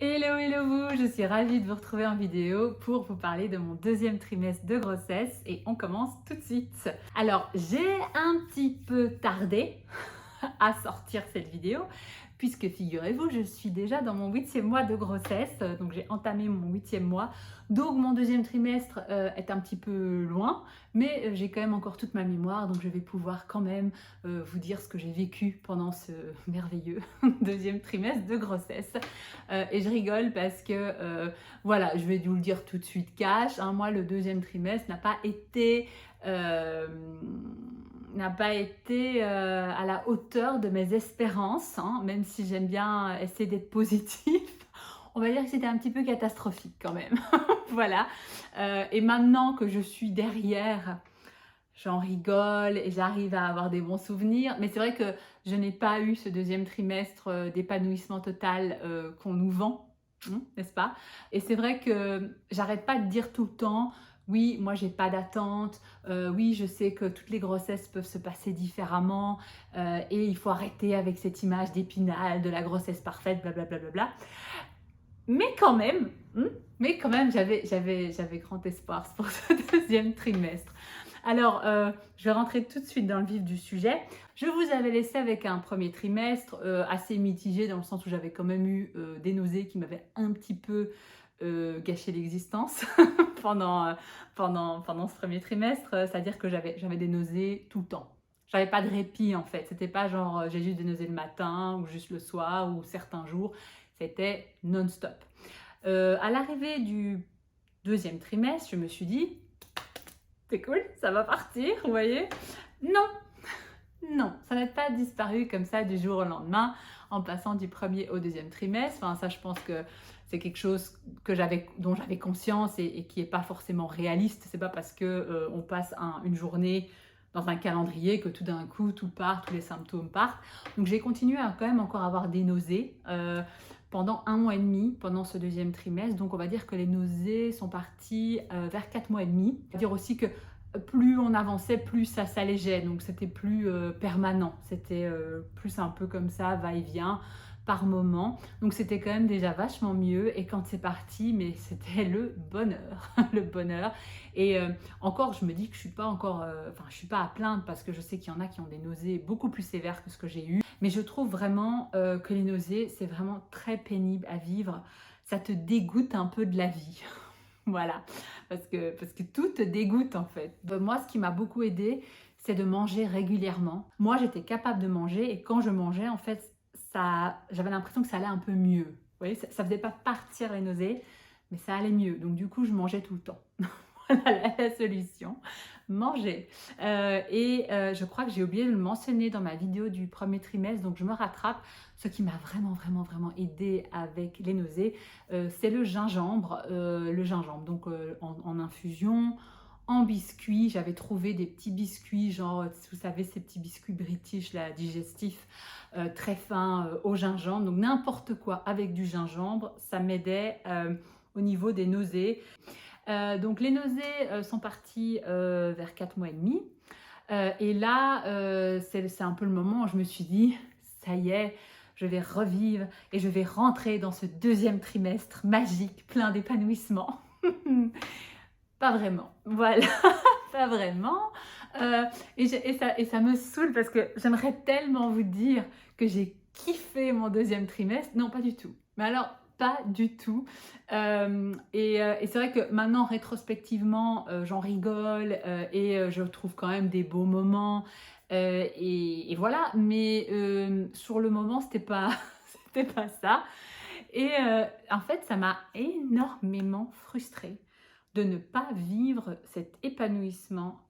Hello, hello vous, je suis ravie de vous retrouver en vidéo pour vous parler de mon deuxième trimestre de grossesse et on commence tout de suite. Alors, j'ai un petit peu tardé à sortir cette vidéo puisque figurez-vous, je suis déjà dans mon 8e mois de grossesse, donc j'ai entamé mon 8e mois, donc mon deuxième trimestre est un petit peu loin, mais j'ai quand même encore toute ma mémoire, donc je vais pouvoir quand même vous dire ce que j'ai vécu pendant ce merveilleux deuxième trimestre de grossesse. Et je rigole parce que, voilà, je vais vous le dire tout de suite cash, hein, moi le deuxième trimestre n'a pas été à la hauteur de mes espérances, hein, même si j'aime bien essayer d'être positive. On va dire que c'était un petit peu catastrophique quand même. Voilà. Et maintenant que je suis derrière, j'en rigole et j'arrive à avoir des bons souvenirs. Mais c'est vrai que je n'ai pas eu ce deuxième trimestre d'épanouissement total qu'on nous vend, n'est-ce pas? Et c'est vrai que j'arrête pas de dire tout le temps, oui, moi j'ai pas d'attente, oui, je sais que toutes les grossesses peuvent se passer différemment et il faut arrêter avec cette image d'Épinal, de la grossesse parfaite, blablabla. Bla, bla, bla. Mais quand même, j'avais grand espoir pour ce deuxième trimestre. Alors, je vais rentrer tout de suite dans le vif du sujet. Je vous avais laissé avec un premier trimestre assez mitigé dans le sens où j'avais quand même eu des nausées qui m'avaient un petit peu gâché l'existence pendant ce premier trimestre. C'est-à-dire que j'avais des nausées tout le temps. J'avais pas de répit en fait. C'était pas genre j'ai juste des nausées le matin ou juste le soir ou certains jours. C'était non-stop. À l'arrivée du deuxième trimestre, je me suis dit c'est cool, ça va partir, vous voyez? Non, non, ça n'a pas disparu comme ça du jour au lendemain en passant du premier au deuxième trimestre. Enfin, ça, je pense que c'est quelque chose dont j'avais conscience et qui n'est pas forcément réaliste. C'est pas parce que on passe une journée dans un calendrier que tout d'un coup tout part, tous les symptômes partent. Donc j'ai continué à quand même encore avoir des nausées pendant 1 mois et demi pendant ce deuxième trimestre. Donc on va dire que les nausées sont parties vers 4 mois et demi. On va dire aussi que plus on avançait, plus ça s'allégeait, donc c'était plus permanent, c'était plus un peu comme ça, va-et-vient par moment, donc c'était quand même déjà vachement mieux. Et quand c'est parti, mais c'était le bonheur, le bonheur. Et encore, je me dis que je suis pas encore, je suis pas à plaindre parce que je sais qu'il y en a qui ont des nausées beaucoup plus sévères que ce que j'ai eu, mais je trouve vraiment que les nausées, c'est vraiment très pénible à vivre, ça te dégoûte un peu de la vie. Voilà, parce que tout te dégoûte en fait. Moi, ce qui m'a beaucoup aidé, c'est de manger régulièrement. Moi, j'étais capable de manger et quand je mangeais, en fait, j'avais l'impression que ça allait un peu mieux. Vous voyez, ça faisait pas partir les nausées, mais ça allait mieux. Donc du coup, je mangeais tout le temps. Voilà la solution, manger. Je crois que j'ai oublié de le mentionner dans ma vidéo du premier trimestre, donc je me rattrape. Ce qui m'a vraiment aidé avec les nausées, c'est le gingembre. Donc en infusion, en biscuit. J'avais trouvé des petits biscuits, genre, vous savez, ces petits biscuits british, là, digestifs, très fins, au gingembre. Donc n'importe quoi avec du gingembre, ça m'aidait au niveau des nausées. Donc les nausées sont parties vers 4 mois et demi. Et là, c'est un peu le moment où je me suis dit, ça y est, je vais revivre et je vais rentrer dans ce deuxième trimestre magique, plein d'épanouissement. Pas vraiment, voilà, pas vraiment. Et ça me saoule parce que j'aimerais tellement vous dire que j'ai kiffé mon deuxième trimestre. Non, pas du tout. Mais alors, pas du tout. Et c'est vrai que maintenant, rétrospectivement, j'en rigole et je trouve quand même des beaux moments. Et voilà, mais sur le moment, c'était pas, c'était pas ça. Et en fait, ça m'a énormément frustrée de ne pas vivre cet épanouissement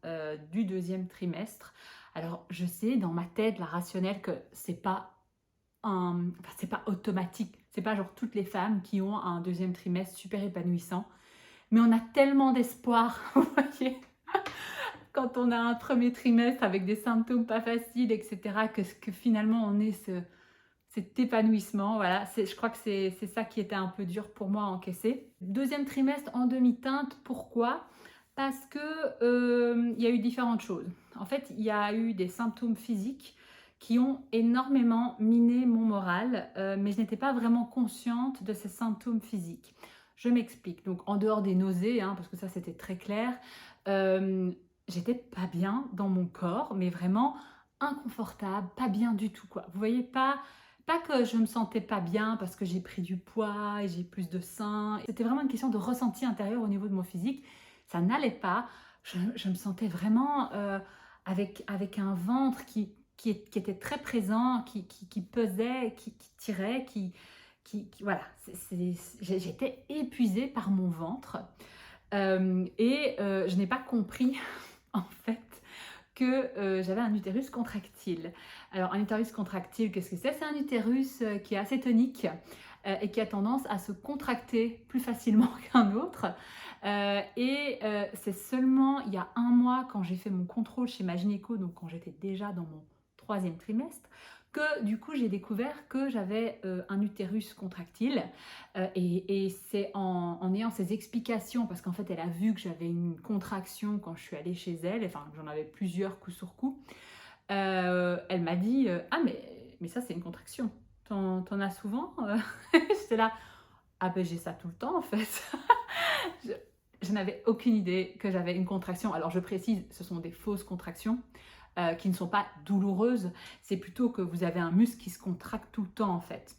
du deuxième trimestre. Alors, je sais dans ma tête, la rationnelle, que c'est pas c'est pas automatique. C'est pas genre toutes les femmes qui ont un deuxième trimestre super épanouissant. Mais on a tellement d'espoir, vous voyez, quand on a un premier trimestre avec des symptômes pas faciles, etc., que finalement on est cet épanouissement. Voilà, je crois que c'est ça qui était un peu dur pour moi à encaisser. Deuxième trimestre en demi-teinte, pourquoi? Parce que il y a eu différentes choses. En fait, il y a eu des symptômes physiques qui ont énormément miné mon moral, mais je n'étais pas vraiment consciente de ces symptômes physiques. Je m'explique. Donc en dehors des nausées, hein, parce que ça c'était très clair, j'étais pas bien dans mon corps, mais vraiment inconfortable, pas bien du tout, quoi. Vous voyez, pas que je me sentais pas bien parce que j'ai pris du poids et j'ai plus de seins. C'était vraiment une question de ressenti intérieur au niveau de mon physique. Ça n'allait pas. Je me sentais vraiment avec un ventre qui était très présent, qui pesait, qui tirait, voilà. J'étais épuisée par mon ventre. Je n'ai pas compris, en fait, que j'avais un utérus contractile. Alors, un utérus contractile, qu'est-ce que c'est? C'est un utérus qui est assez tonique et qui a tendance à se contracter plus facilement qu'un autre. C'est seulement il y a un mois, quand j'ai fait mon contrôle chez ma gynéco, donc quand j'étais déjà dans mon 3e trimestre, que du coup j'ai découvert que j'avais un utérus contractile. Et c'est en ayant ces explications, parce qu'en fait elle a vu que j'avais une contraction quand je suis allée chez elle, enfin j'en avais plusieurs coup sur coup, elle m'a dit ah mais ça c'est une contraction, t'en as souvent? J'étais là, ah ben j'ai ça tout le temps en fait. je, je n'avais aucune idée que j'avais une contraction. Alors je précise, ce sont des fausses contractions qui ne sont pas douloureuses, c'est plutôt que vous avez un muscle qui se contracte tout le temps en fait.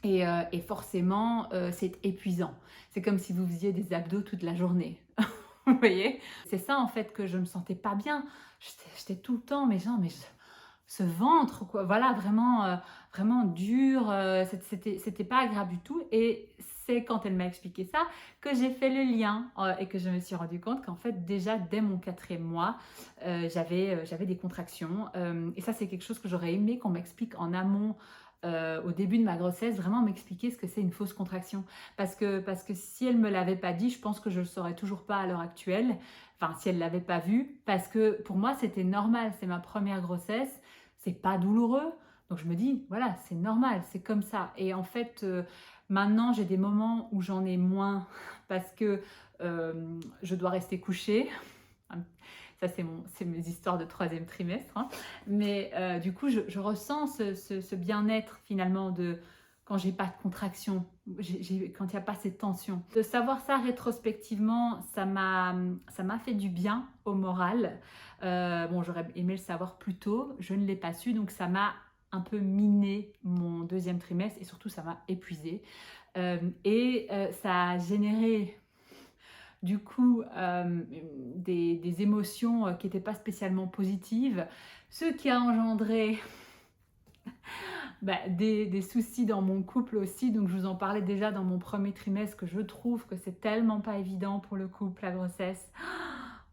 Et forcément, c'est épuisant. C'est comme si vous faisiez des abdos toute la journée. Vous voyez? C'est ça en fait que je me sentais pas bien. J'étais tout le temps, mais genre, ce ventre, quoi. Voilà, vraiment dur. C'était pas agréable du tout. Et c'est quand elle m'a expliqué ça que j'ai fait le lien et que je me suis rendu compte qu'en fait, déjà dès mon 4e mois, j'avais des contractions. Et ça, c'est quelque chose que j'aurais aimé qu'on m'explique en amont. Au début de ma grossesse, vraiment m'expliquer ce que c'est une fausse contraction. Parce que si elle ne me l'avait pas dit, je pense que je ne le saurais toujours pas à l'heure actuelle. Enfin, si elle ne l'avait pas vu. Parce que pour moi, c'était normal. C'est ma première grossesse. C'est pas douloureux. Donc je me dis, voilà, c'est normal, c'est comme ça. Et en fait, maintenant, j'ai des moments où j'en ai moins parce que je dois rester couchée. Ça, c'est mes histoires de 3e trimestre. Hein. Mais du coup, je ressens ce bien-être finalement de quand j'ai pas de contraction, quand il n'y a pas ces tensions. De savoir ça rétrospectivement, ça m'a fait du bien au moral. Bon, j'aurais aimé le savoir plus tôt, je ne l'ai pas su, donc ça m'a un peu miné mon 2e trimestre et surtout ça m'a épuisée. Ça a généré du coup des émotions qui n'étaient pas spécialement positives, ce qui a engendré des soucis dans mon couple aussi. Donc je vous en parlais déjà dans mon 1er trimestre, que je trouve que c'est tellement pas évident pour le couple, la grossesse.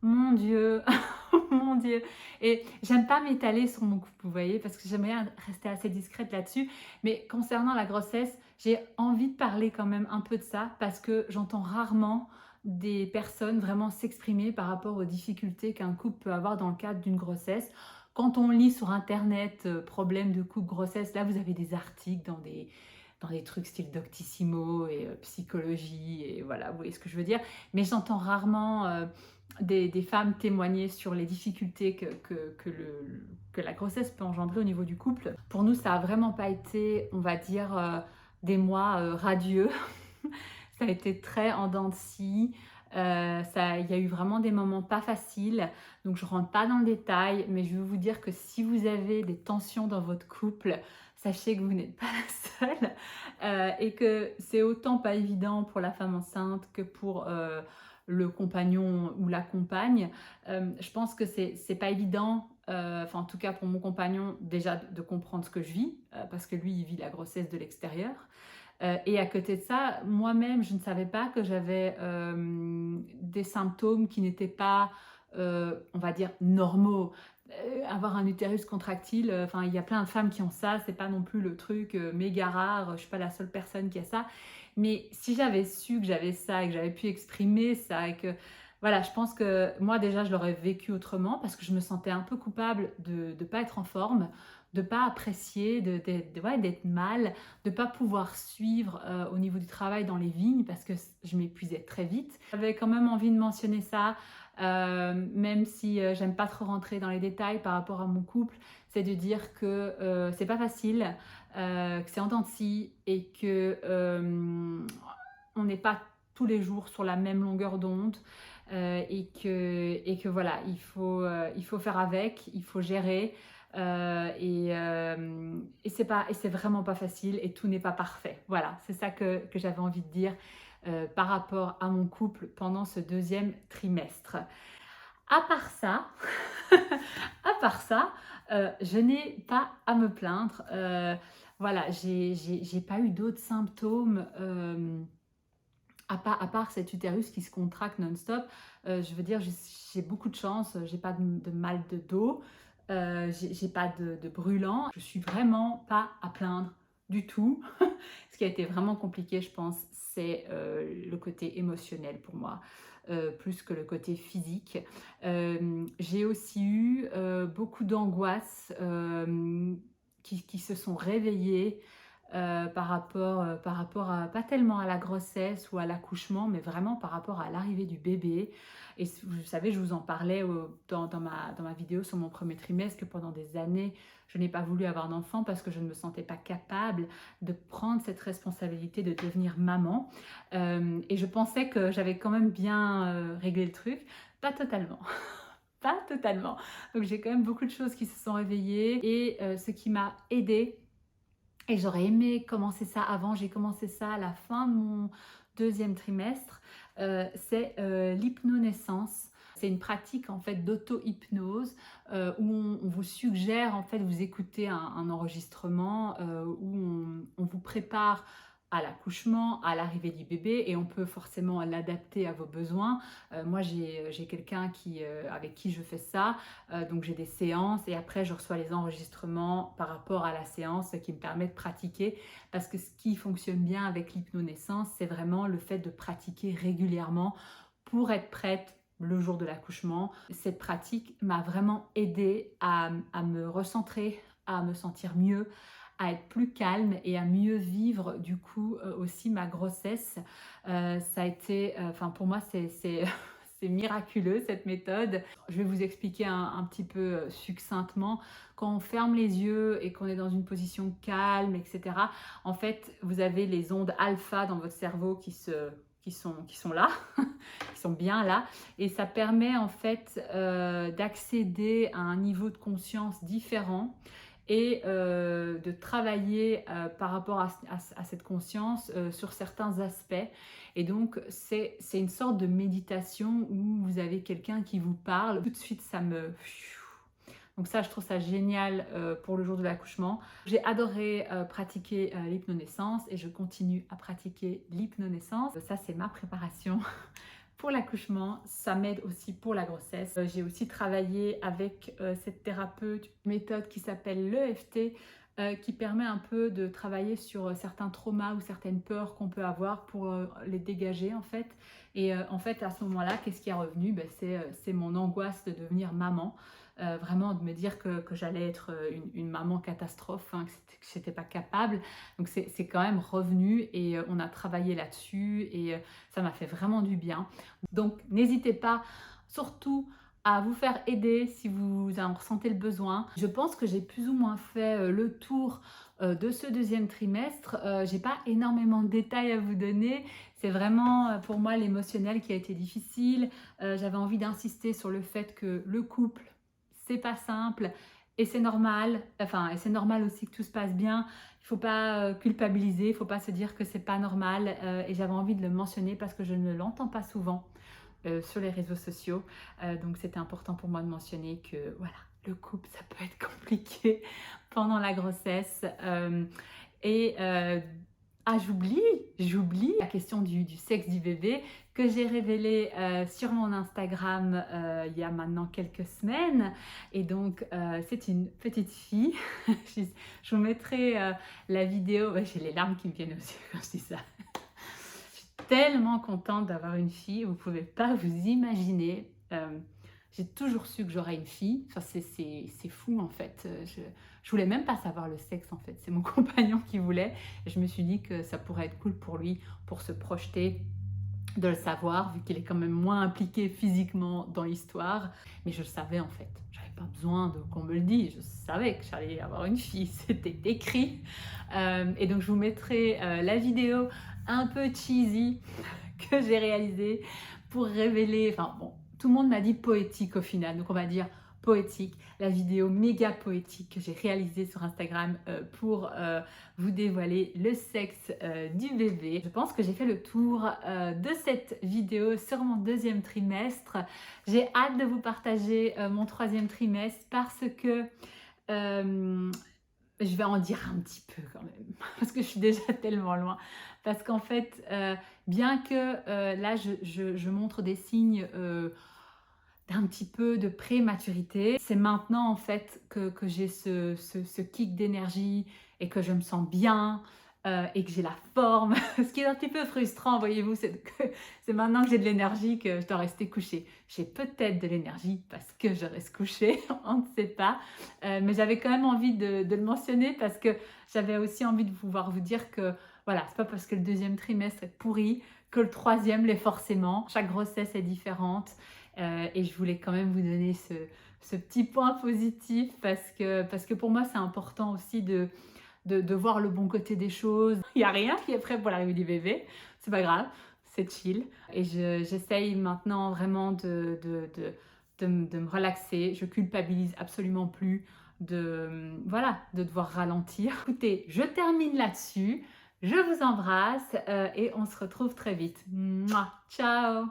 Mon Dieu, mon Dieu. Et j'aime pas m'étaler sur mon couple, vous voyez, parce que j'aimerais rester assez discrète là-dessus. Mais concernant la grossesse, j'ai envie de parler quand même un peu de ça, parce que j'entends rarement des personnes vraiment s'exprimer par rapport aux difficultés qu'un couple peut avoir dans le cadre d'une grossesse. Quand on lit sur internet problème de couple, grossesse, là vous avez des articles dans des trucs style Doctissimo et psychologie, et voilà, vous voyez ce que je veux dire. Mais j'entends rarement des femmes témoigner sur les difficultés que la grossesse peut engendrer au niveau du couple. Pour nous, ça n'a vraiment pas été, on va dire, des mois radieux. Ça a été très en dents de scie. Il y a eu vraiment des moments pas faciles, donc je rentre pas dans le détail, mais je veux vous dire que si vous avez des tensions dans votre couple, sachez que vous n'êtes pas la seule et que c'est autant pas évident pour la femme enceinte que pour le compagnon ou la compagne. Je pense que c'est pas évident, enfin en tout cas pour mon compagnon, déjà de comprendre ce que je vis, parce que lui il vit la grossesse de l'extérieur. Et à côté de ça, moi-même, je ne savais pas que j'avais des symptômes qui n'étaient pas, on va dire, normaux. Avoir un utérus contractile, enfin, il y a plein de femmes qui ont ça, c'est pas non plus le truc méga rare, je suis pas la seule personne qui a ça. Mais si j'avais su que j'avais ça et que j'avais pu exprimer ça et que, voilà, je pense que moi déjà, je l'aurais vécu autrement parce que je me sentais un peu coupable de ne pas être en forme, de pas apprécier, d'être mal, de pas pouvoir suivre au niveau du travail dans les vignes parce que je m'épuisais très vite. J'avais quand même envie de mentionner ça, même si j'aime pas trop rentrer dans les détails par rapport à mon couple. c'est de dire que c'est pas facile, que c'est en dents de scie et que on n'est pas tous les jours sur la même longueur d'onde et que voilà, il faut faire avec, il faut gérer et c'est vraiment pas facile et tout n'est pas parfait. Voilà, c'est ça que j'avais envie de dire par rapport à mon couple pendant ce deuxième trimestre. À part ça, à part ça, je n'ai pas à me plaindre. Voilà, j'ai pas eu d'autres symptômes à part cet utérus qui se contracte non-stop. Je veux dire, j'ai beaucoup de chance, j'ai pas de mal de dos, j'ai pas de brûlant. Je suis vraiment pas à plaindre du tout. Ce qui a été vraiment compliqué, je pense, c'est le côté émotionnel pour moi. Plus que le côté physique. J'ai aussi eu beaucoup d'angoisses qui se sont réveillées par rapport à, pas tellement à la grossesse ou à l'accouchement, mais vraiment par rapport à l'arrivée du bébé. Et vous savez, je vous en parlais dans ma vidéo sur mon premier trimestre, que pendant des années, je n'ai pas voulu avoir d'enfant parce que je ne me sentais pas capable de prendre cette responsabilité de devenir maman. Et je pensais que j'avais quand même bien réglé le truc. Pas totalement. Pas totalement. Donc j'ai quand même beaucoup de choses qui se sont réveillées. Et ce qui m'a aidée, et j'aurais aimé commencer ça avant, j'ai commencé ça à la fin de mon deuxième trimestre, c'est l'hypnonaissance. C'est une pratique en fait d'auto-hypnose où on vous suggère en fait, vous écoutez un enregistrement où on vous prépare à l'accouchement, à l'arrivée du bébé et on peut forcément l'adapter à vos besoins. Moi j'ai quelqu'un avec qui je fais ça, donc j'ai des séances et après je reçois les enregistrements par rapport à la séance qui me permet de pratiquer, parce que ce qui fonctionne bien avec l'hypnonaissance, c'est vraiment le fait de pratiquer régulièrement pour être prête le jour de l'accouchement. Cette pratique m'a vraiment aidée à me recentrer, à me sentir mieux, à être plus calme et à mieux vivre du coup aussi ma grossesse. Ça a été, pour moi c'est c'est miraculeux cette méthode. Je vais vous expliquer un petit peu succinctement. Quand on ferme les yeux et qu'on est dans une position calme, etc., en fait, vous avez les ondes alpha dans votre cerveau qui sont là, qui sont bien là, et ça permet en fait d'accéder à un niveau de conscience différent et de travailler par rapport à cette conscience sur certains aspects. Et donc, c'est une sorte de méditation où vous avez quelqu'un qui vous parle. Tout de suite, ça me... Donc ça, je trouve ça génial pour le jour de l'accouchement. J'ai adoré pratiquer l'hypnonaissance et je continue à pratiquer l'hypnonaissance. Ça, c'est ma préparation pour l'accouchement. Ça m'aide aussi pour la grossesse. J'ai aussi travaillé avec cette thérapeute, une méthode qui s'appelle l'EFT, qui permet un peu de travailler sur certains traumas ou certaines peurs qu'on peut avoir pour les dégager en fait. Et en fait, à ce moment-là, qu'est-ce qui est revenu? C'est mon angoisse de devenir maman. Vraiment de me dire que j'allais être une maman catastrophe, hein, que j'étais pas capable. Donc c'est quand même revenu et on a travaillé là-dessus et ça m'a fait vraiment du bien. Donc n'hésitez pas surtout à vous faire aider si vous en ressentez le besoin. Je pense que j'ai plus ou moins fait le tour de ce deuxième trimestre. J'ai pas énormément de détails à vous donner. C'est vraiment pour moi l'émotionnel qui a été difficile. J'avais envie d'insister sur le fait que le couple, c'est pas simple et c'est normal. Enfin, et c'est normal aussi que tout se passe bien. Il faut pas culpabiliser, il faut pas se dire que c'est pas normal. Et j'avais envie de le mentionner parce que je ne l'entends pas souvent sur les réseaux sociaux. Donc c'était important pour moi de mentionner que voilà, le couple, ça peut être compliqué pendant la grossesse. J'oublie la question du sexe du bébé que j'ai révélé sur mon Instagram il y a maintenant quelques semaines. Et donc, c'est une petite fille. Je vous mettrai la vidéo. Ouais, j'ai les larmes qui me viennent aux yeux quand je dis ça. Je suis tellement contente d'avoir une fille. Vous ne pouvez pas vous imaginer. J'ai toujours su que j'aurais une fille. Enfin, c'est fou en fait. Je voulais même pas savoir le sexe en fait. C'est mon compagnon qui voulait. Et je me suis dit que ça pourrait être cool pour lui, pour se projeter de le savoir, vu qu'il est quand même moins impliqué physiquement dans l'histoire. Mais je le savais en fait. J'avais pas besoin de qu'on me le dise. Je savais que j'allais avoir une fille. C'était écrit. Et donc je vous mettrai la vidéo un peu cheesy que j'ai réalisée pour révéler. Enfin bon, tout le monde m'a dit poétique au final. Donc on va dire poétique, la vidéo méga poétique que j'ai réalisée sur Instagram pour vous dévoiler le sexe du bébé. Je pense que j'ai fait le tour de cette vidéo sur mon deuxième trimestre. J'ai hâte de vous partager mon troisième trimestre parce que je vais en dire un petit peu quand même, parce que je suis déjà tellement loin. Parce qu'en fait, bien que là, je montre des signes d'un petit peu de prématurité. C'est maintenant en fait que j'ai ce kick d'énergie et que je me sens bien et que j'ai la forme. Ce qui est un petit peu frustrant, voyez-vous, c'est maintenant que j'ai de l'énergie que je dois rester couchée. J'ai peut-être de l'énergie parce que je reste couchée, on ne sait pas. Mais j'avais quand même envie de le mentionner parce que j'avais aussi envie de pouvoir vous dire que voilà, c'est pas parce que le deuxième trimestre est pourri que le troisième l'est forcément. Chaque grossesse est différente. Et je voulais quand même vous donner ce petit point positif parce que pour moi, c'est important aussi de voir le bon côté des choses. Il n'y a rien qui est prêt pour l'arrivée du bébé. C'est pas grave, c'est chill. Et j'essaye maintenant vraiment de me relaxer. Je culpabilise absolument plus voilà, de devoir ralentir. Écoutez, je termine là-dessus. Je vous embrasse et on se retrouve très vite. Mouah, ciao!